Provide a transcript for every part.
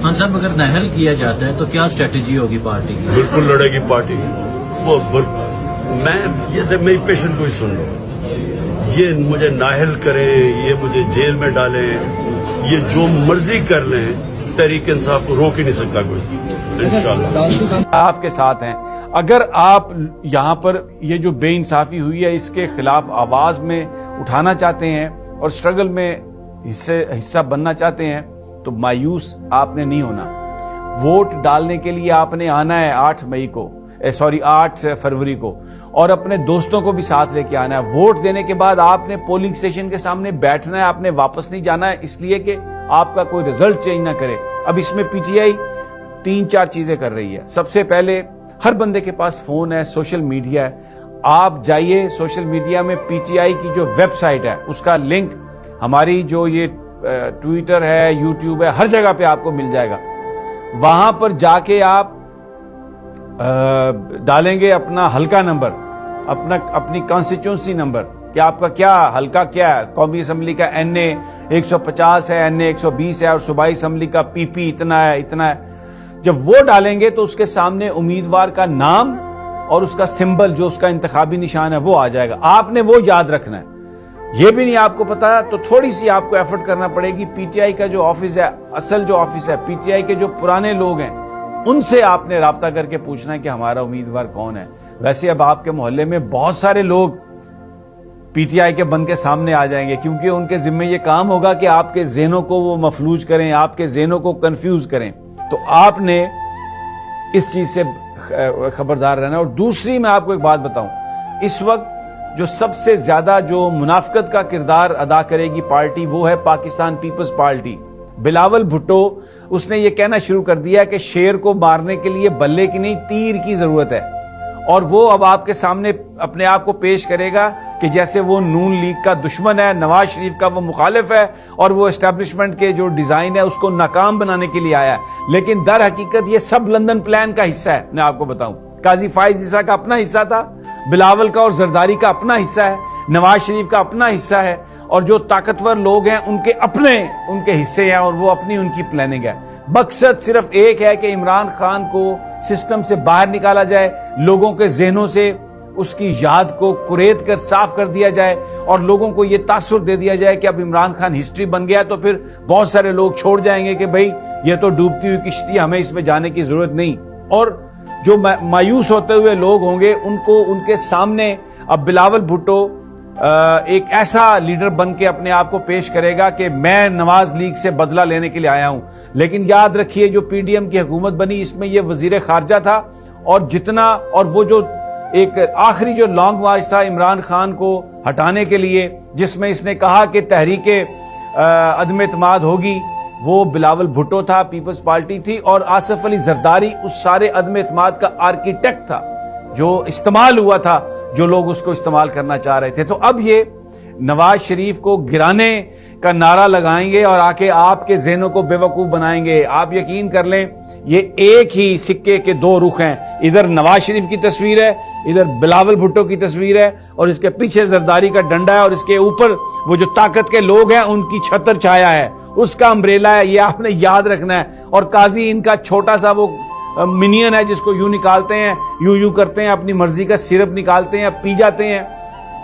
خان صاحب اگر نااہل کیا جاتا ہے تو کیا اسٹریٹجی ہوگی پارٹی کی؟ بالکل لڑے گی پارٹی. وہ میں یہ میری پیشنٹ کو ہی سن لو. یہ مجھے نااہل کریں, یہ مجھے جیل میں ڈالیں, یہ جو مرضی کر لیں, تحریک انصاف کو روک ہی نہیں سکتا کوئی. انشاءاللہ آپ کے ساتھ ہیں. اگر آپ یہاں پر یہ جو بے انصافی ہوئی ہے اس کے خلاف آواز میں اٹھانا چاہتے ہیں اور اسٹرگل میں حصہ بننا چاہتے ہیں تو مایوس آپ نے نہیں ہونا. ووٹ ڈالنے کے لیے آپ نے آنا ہے 8 فروری کو, اور اپنے دوستوں کو بھی ساتھ لے کے آنا ہے. ووٹ دینے کے بعد آپ نے پولنگ اسٹیشن کے سامنے بیٹھنا ہے, آپ نے واپس نہیں جانا ہے اس لیے کہ آپ کا کوئی رزلٹ چینج نہ کرے. اب اس میں پی ٹی آئی 3-4 چیزیں کر رہی ہے. سب سے پہلے ہر بندے کے پاس فون ہے, سوشل میڈیا ہے. آپ جائیے سوشل میڈیا میں پی ٹی آئی کی جو ویب سائٹ ہے اس کا لنک ہماری جو یہ ٹویٹر ہے, یوٹیوب ہے, ہر جگہ پہ آپ کو مل جائے گا. وہاں پر جا کے آپ ڈالیں گے اپنا حلقہ نمبر, اپنی کانسٹیچوئنسی نمبر کہ آپ کا کیا حلقہ کیا ہے. قومی اسمبلی کا NA 150 ہے, NA 120 ہے, اور صوبائی اسمبلی کا PP اتنا ہے. جب وہ ڈالیں گے تو اس کے سامنے امیدوار کا نام اور اس کا سمبل جو اس کا انتخابی نشان ہے وہ آ جائے گا. آپ نے وہ یاد رکھنا ہے. یہ بھی نہیں آپ کو پتا تو تھوڑی سی آپ کو ایفرٹ کرنا پڑے گی. پی ٹی آئی کا جو آفس ہے, اصل جو آفس ہے, پی ٹی آئی کے جو پرانے لوگ ہیں ان سے آپ نے رابطہ کر کے پوچھنا ہے کہ ہمارا امیدوار کون ہے. ویسے اب آپ کے محلے میں بہت سارے لوگ پی ٹی آئی کے بن کے سامنے آ جائیں گے کیونکہ ان کے ذمہ یہ کام ہوگا کہ آپ کے ذہنوں کو وہ مفلوج کریں, آپ کے ذہنوں کو کنفیوز کریں. تو آپ نے اس چیز سے خبردار رہنا. اور دوسری میں آپ کو ایک بات بتاؤں, اس وقت جو سب سے زیادہ جو منافقت کا کردار ادا کرے گی پارٹی وہ ہے پاکستان پیپلز پارٹی. بلاول بھٹو اس نے یہ کہنا شروع کر دیا کہ شیر کو مارنے کے لیے بلے کی نہیں تیر کی ضرورت ہے, اور وہ اب آپ کے سامنے اپنے آپ کو پیش کرے گا کہ جیسے وہ نون لیگ کا دشمن ہے, نواز شریف کا وہ مخالف ہے, اور وہ اسٹیبلشمنٹ کے جو ڈیزائن ہے اس کو ناکام بنانے کے لیے آیا ہے. لیکن در حقیقت یہ سب لندن پلان کا حصہ ہے. میں آپ کو بتاؤں, قاضی فائز عیسیٰ کا اپنا حصہ تھا, بلاول کا اور زرداری کا اپنا حصہ ہے, نواز شریف کا اپنا حصہ ہے, اور جو طاقتور لوگ ہیں ان کے حصے ہیں, اور وہ اپنی ان کی پلاننگ ہے. مقصد صرف ایک ہے کہ عمران خان کو سسٹم سے باہر نکالا جائے, لوگوں کے ذہنوں سے اس کی یاد کو کریت کر صاف کر دیا جائے, اور لوگوں کو یہ تاثر دے دیا جائے کہ اب عمران خان ہسٹری بن گیا تو پھر بہت سارے لوگ چھوڑ جائیں گے کہ بھئی یہ تو ڈوبتی ہوئی کشتی, ہمیں اس میں جانے کی ضرورت نہیں. اور جو مایوس ہوتے ہوئے لوگ ہوں گے ان کے سامنے اب بلاول بھٹو ایک ایسا لیڈر بن کے اپنے آپ کو پیش کرے گا کہ میں نواز لیگ سے بدلہ لینے کے لیے آیا ہوں. لیکن یاد رکھیے جو پی ڈی ایم کی حکومت بنی اس میں یہ وزیر خارجہ تھا, اور وہ جو ایک آخری جو لانگ مارچ تھا عمران خان کو ہٹانے کے لیے جس میں اس نے کہا کہ تحریک عدم اعتماد ہوگی, وہ بلاول بھٹو تھا, پیپلز پارٹی تھی, اور آصف علی زرداری اس سارے عدم اعتماد کا آرکیٹیکٹ تھا جو استعمال ہوا تھا, جو لوگ اس کو استعمال کرنا چاہ رہے تھے. تو اب یہ نواز شریف کو گرانے کا نعرہ لگائیں گے اور آ کے آپ کے ذہنوں کو بے وقوف بنائیں گے. آپ یقین کر لیں یہ ایک ہی سکے کے دو رخ ہیں, ادھر نواز شریف کی تصویر ہے, ادھر بلاول بھٹو کی تصویر ہے, اور اس کے پیچھے زرداری کا ڈنڈا ہے, اور اس کے اوپر وہ جو طاقت کے لوگ ہیں ان کی چھتر چھایا ہے, اس کا امبریلا ہے. یہ آپ نے یاد رکھنا ہے. اور قاضی ان کا چھوٹا سا وہ منین ہے جس کو یوں نکالتے ہیں, یوں کرتے ہیں, اپنی مرضی کا سرپ نکالتے ہیں, پی جاتے ہیں.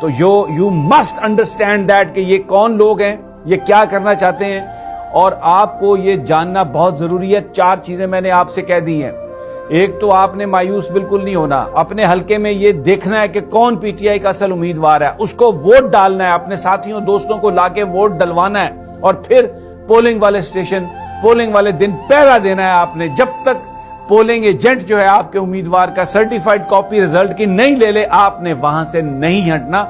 تو یو مسٹ انڈرسٹینڈ دیٹ کہ یہ کون لوگ ہیں, یہ کیا کرنا چاہتے ہیں, اور آپ کو یہ جاننا بہت ضروری ہے. 4 چیزیں میں نے آپ سے کہہ دی ہیں. ایک تو آپ نے مایوس بالکل نہیں ہونا, اپنے حلقے میں یہ دیکھنا ہے کہ کون پی ٹی آئی کا اصل امیدوار ہے, اس کو ووٹ ڈالنا ہے, اپنے ساتھیوں دوستوں کو لا کے ووٹ ڈلوانا ہے, اور پھر پولنگ والے اسٹیشن پولنگ والے دن پہرا دینا ہے آپ نے. جب تک پولنگ ایجنٹ جو ہے آپ کے امیدوار کا سرٹیفائیڈ کاپی ریزلٹ کی نہیں لے لے آپ نے وہاں سے نہیں ہٹنا.